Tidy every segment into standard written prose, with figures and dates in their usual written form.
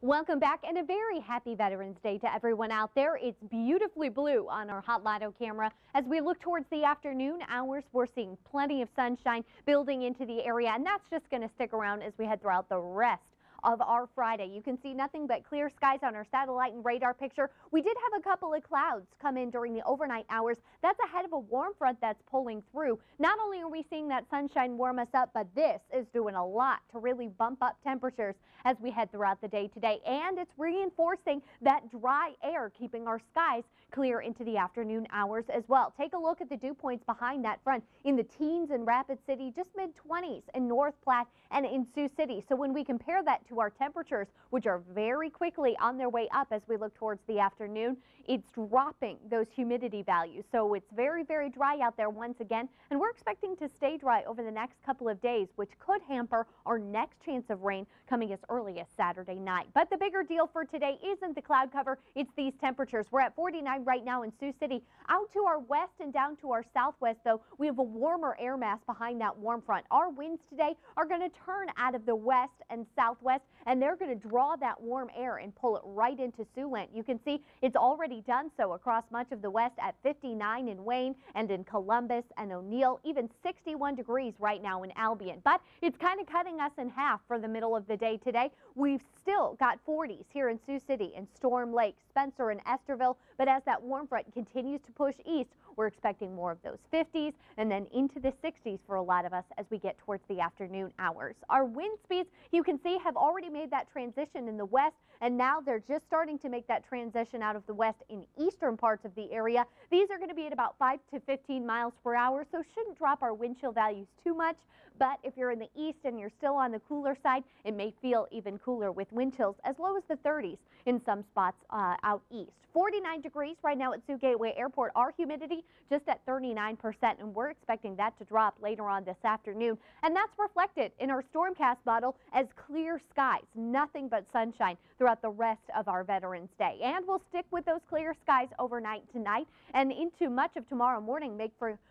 Welcome back and a very happy Veterans Day to everyone out there. It's beautifully blue on our Hot Lotto camera. As we look towards the afternoon hours, we're seeing plenty of sunshine building into the area, and that's just going to stick around as we head throughout the rest of our Friday. You can see nothing but clear skies on our satellite and radar picture. We did have a couple of clouds come in during the overnight hours. That's ahead of a warm front that's pulling through. Not only are we seeing that sunshine warm us up, but this is doing a lot to really bump up temperatures as we head throughout the day today. And it's reinforcing that dry air, keeping our skies clear into the afternoon hours as well. Take a look at the dew points behind that front in the teens in Rapid City, just mid-20s in North Platte and in Sioux City. So when we compare that to our temperatures, which are very quickly on their way up as we look towards the afternoon, it's dropping those humidity values. So it's very, very dry out there once again, and we're expecting to stay dry over the next couple of days, which could hamper our next chance of rain coming as early as Saturday night. But the bigger deal for today isn't the cloud cover, it's these temperatures. We're at 49 right now in Sioux City. Out to our west and down to our southwest, though, we have a warmer air mass behind that warm front. Our winds today are going to turn out of the west and southwest, and they're going to draw that warm air and pull it right into Siouxland. You can see it's already done so across much of the west at 59 in Wayne and in Columbus and O'Neill, even 61 degrees right now in Albion. But it's kind of cutting us in half for the middle of the day today. We've still got 40s here in Sioux City and Storm Lake, Spencer and Estherville, but as that warm front continues to push east, we're expecting more of those 50s and then into the 60s for a lot of us as we get towards the afternoon hours. Our wind speeds, you can see, have already made that transition in the west, and now they're just starting to make that transition out of the west in eastern parts of the area. These are going to be at about 5 to 15 miles per hour, so shouldn't drop our wind chill values too much. But if you're in the east and you're still on the cooler side, it may feel even cooler with wind chills as low as the 30s in some spots out east. 49 degrees right now at Sioux Gateway Airport. Our humidity just at 39%, and we're expecting that to drop later on this afternoon. And that's reflected in our Stormcast model as clear skies, nothing but sunshine throughout the rest of our Veterans Day. And we'll stick with those clear skies overnight tonight and into much of tomorrow morning,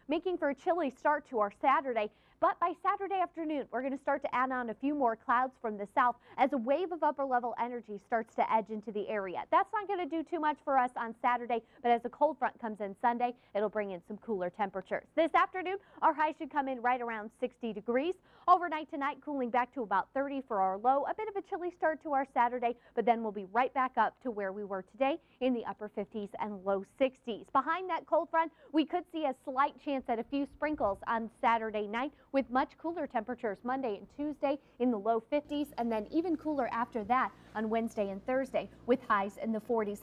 making for a chilly start to our Saturday. But by Saturday afternoon, we're going to start to add on a few more clouds from the south as a wave of upper-level energy starts to edge into the area. That's not going to do too much for us on Saturday, but as a cold front comes in Sunday, it'll bring in some cooler temperatures. This afternoon, our high should come in right around 60 degrees. Overnight tonight, cooling back to about 30 for our low. A bit of a chilly start to our Saturday, but then we'll be right back up to where we were today in the upper 50s and low 60s. Behind that cold front, we could see a slight chance at a few sprinkles on Saturday night, with much cooler temperatures Monday and Tuesday in the low 50s, and then even cooler after that on Wednesday and Thursday with highs in the 40s.